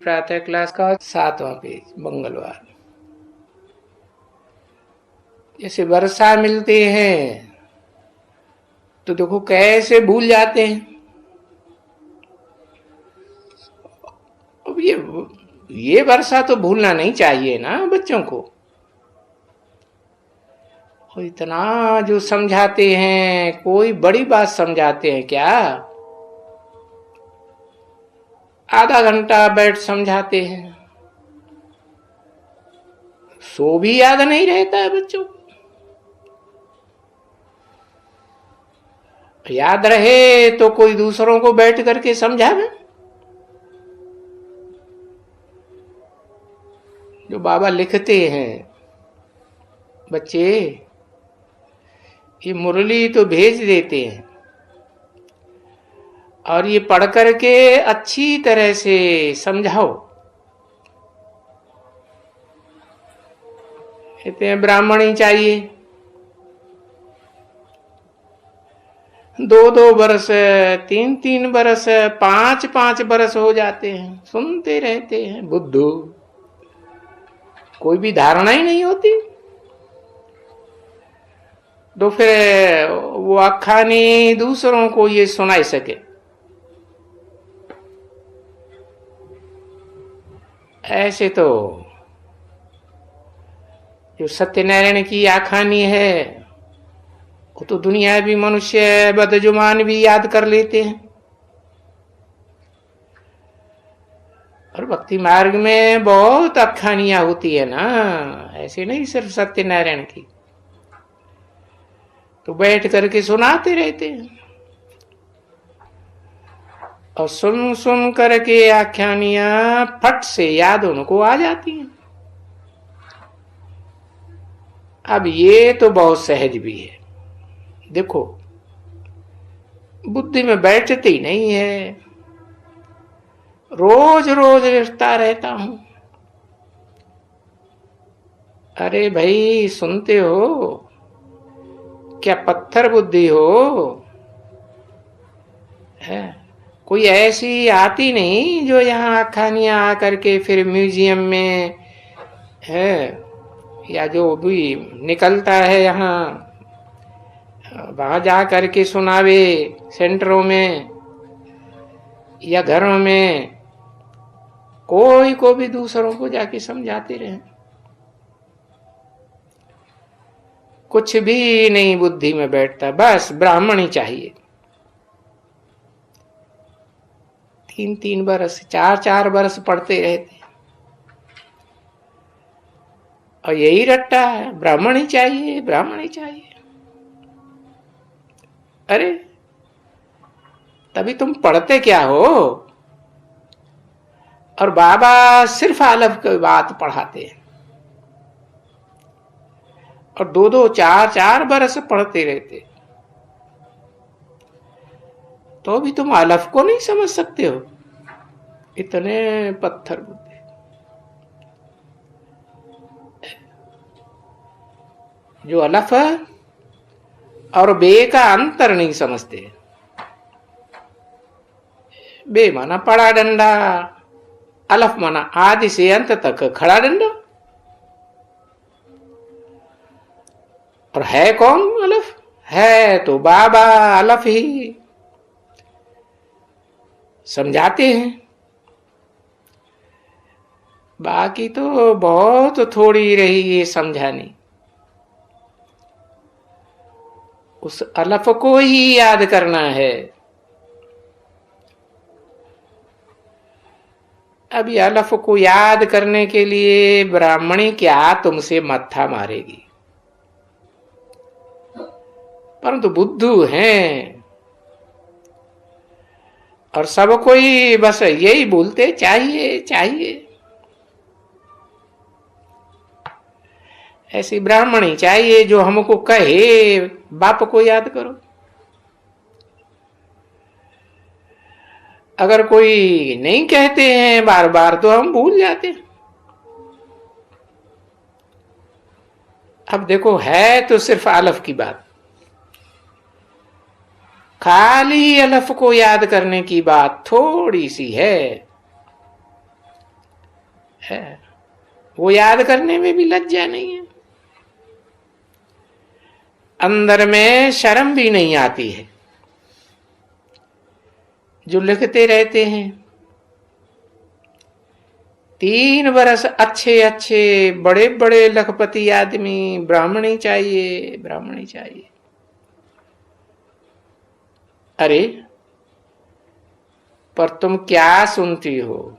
प्रातः क्लास का 7वां पेज, मंगलवार। जैसे वर्षा मिलते हैं तो देखो कैसे भूल जाते हैं। अब ये वर्षा तो भूलना नहीं चाहिए ना बच्चों को। और इतना जो समझाते हैं, कोई बड़ी बात समझाते हैं क्या? आधा घंटा बैठ समझाते हैं, सो भी याद नहीं रहता है बच्चों को। याद रहे तो कोई दूसरों को बैठ करके समझावे। जो बाबा लिखते हैं, बच्चे ये मुरली तो भेज देते हैं और ये पढ़ करके अच्छी तरह से समझाओ। कहते हैं ब्राह्मण ही चाहिए। 2-2 बरस, 3-3 बरस, 5-5 बरस हो जाते हैं, सुनते रहते हैं। बुद्धू कोई भी धारणा ही नहीं होती। तो फिर वो अखानी दूसरों को ये सुनाई सके। ऐसे तो जो सत्यनारायण की आखानी है वो तो दुनिया भी मनुष्य बदजुबान भी याद कर लेते हैं। और भक्ति मार्ग में बहुत अखानियां होती है ना, ऐसे नहीं सिर्फ सत्यनारायण की। तो बैठ करके सुनाते रहते हैं और सुन सुन करके आख्यानियां फट से याद उनको आ जाती हैं। अब ये तो बहुत सहज भी है। देखो बुद्धि में बैठती नहीं है, रोज रोज लिखता रहता हूं। अरे भाई सुनते हो क्या? पत्थर बुद्धि हो है? कोई ऐसी आती नहीं जो यहाँ आखानियां आकर के फिर म्यूजियम में है, या जो भी निकलता है यहाँ वहां जा करके सुनावे सेंटरों में या घरों में। कोई को भी दूसरों को जाके समझाते रहे। कुछ भी नहीं बुद्धि में बैठता, बस ब्राह्मण ही चाहिए। 3-3 बरस, 4-4 बरस पढ़ते रहते और यही रट्टा है, ब्राह्मण ही चाहिए, ब्राह्मण ही चाहिए। अरे तभी तुम पढ़ते क्या हो? और बाबा सिर्फ आलफ की बात पढ़ाते हैं और 2-2, 4-4 बरस पढ़ते रहते, तो भी तुम अलफ को नहीं समझ सकते हो। इतने पत्थर बुद्धि। जो अलफ और बे का अंतर नहीं समझते। बे माना पड़ा डंडा, अलफ माना आदि से अंत तक खड़ा डंडा। और है कौन अलफ? है तो बाबा अलफ ही समझाते हैं। बाकी तो बहुत थोड़ी रही ये समझानी। उस अलफ को ही याद करना है। अब ये अलफ को याद करने के लिए ब्राह्मणी क्या तुमसे मत्था मारेगी, परंतु बुद्धू हैं और सब कोई बस यही बोलते चाहिए चाहिए। ऐसी ब्राह्मणी चाहिए जो हमको कहे बाप को याद करो। अगर कोई नहीं कहते हैं बार बार तो हम भूल जाते हैं। अब देखो है तो सिर्फ अलफ की बात, खाली अलफ को याद करने की बात थोड़ी सी है। है, वो याद करने में भी लज्जा नहीं है, अंदर में शर्म भी नहीं आती है। जो लिखते रहते हैं 3 बरस अच्छे अच्छे बड़े बड़े लखपति आदमी, ब्राह्मणी चाहिए, ब्राह्मणी चाहिए। अरे पर तुम क्या सुनती हो?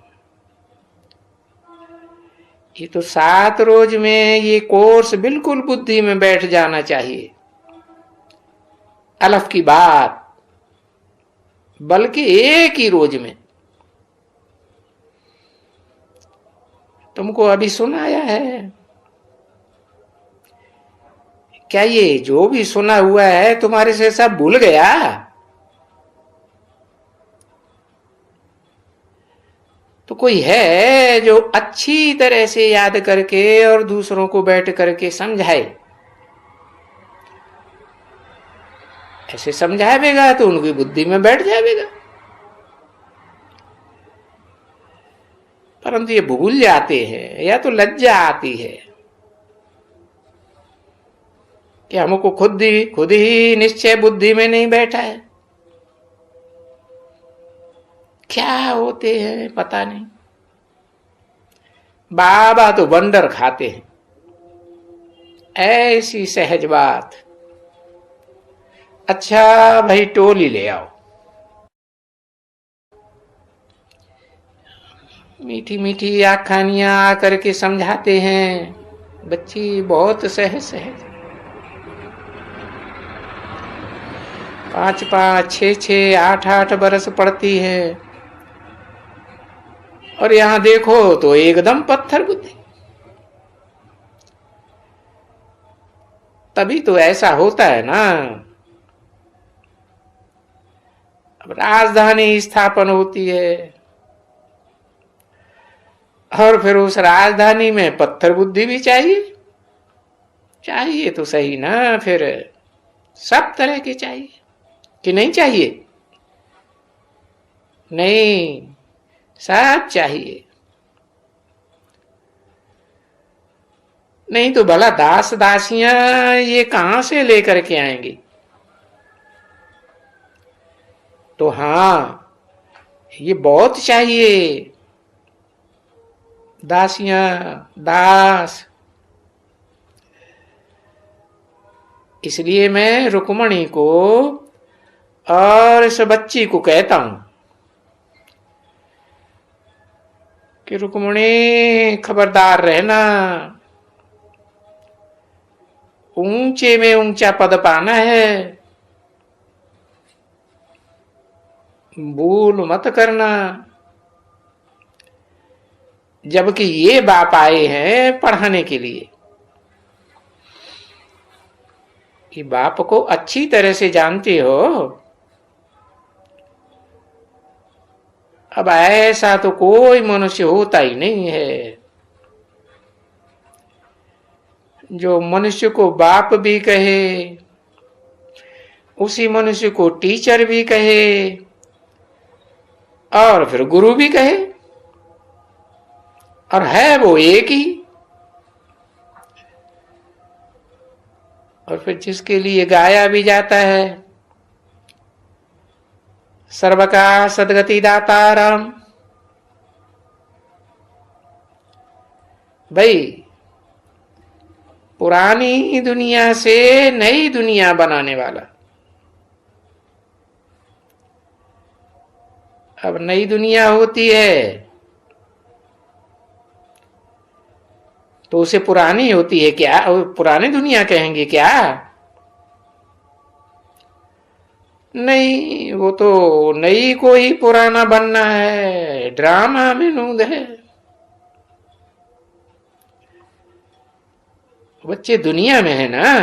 ये तो 7 रोज में ये कोर्स बिल्कुल बुद्धि में बैठ जाना चाहिए। अलफ की बात, बल्कि एक ही रोज में। तुमको अभी सुनाया है, क्या ये जो भी सुना हुआ है तुम्हारे से सब भूल गया? तो कोई है जो अच्छी तरह से याद करके और दूसरों को बैठ करके समझाए? ऐसे समझाएगा तो उनकी बुद्धि में बैठ जाएगा। परंतु ये भूल जाते हैं, या तो लज्जा आती है कि हमको खुद ही निश्चय बुद्धि में नहीं बैठा है। क्या होते हैं पता नहीं। बाबा तो बंदर खाते हैं, ऐसी सहज बात। अच्छा भाई टोली ले आओ। मीठी मीठी आखानियां आकर के समझाते हैं, बच्ची बहुत सहज सहज। 5-5, 6-6, 8-8 बरस पढ़ती है, और यहां देखो तो एकदम पत्थर बुद्धि। तभी तो ऐसा होता है ना। अब राजधानी स्थापन होती है, और फिर उस राजधानी में पत्थर बुद्धि भी चाहिए। चाहिए तो सही ना, फिर सब तरह की चाहिए कि नहीं चाहिए? नहीं, सब चाहिए। नहीं तो भला दास दासियां ये कहां से लेकर के आएंगी? तो हाँ, ये बहुत चाहिए। दासियां, दास। इसलिए मैं रुक्मणी को और इस बच्ची को कहता हूं कि रुक्मणी खबरदार रहना, ऊंचे में ऊंचा पद पाना है, भूल मत करना। जबकि ये बाप आए हैं पढ़ाने के लिए, कि बाप को अच्छी तरह से जानते हो। अब ऐसा तो कोई मनुष्य होता ही नहीं है जो मनुष्य को बाप भी कहे, उसी मनुष्य को टीचर भी कहे, और फिर गुरु भी कहे, और है वो एक ही। और फिर जिसके लिए गाया भी जाता है, सर्व का सदगति दाता राम। भाई पुरानी दुनिया से नई दुनिया बनाने वाला। अब नई दुनिया होती है तो उसे पुरानी होती है क्या? पुरानी दुनिया कहेंगे क्या? नहीं, वो तो नई को ही पुराना बनना है, ड्रामा में नूंद है। बच्चे दुनिया में है ना,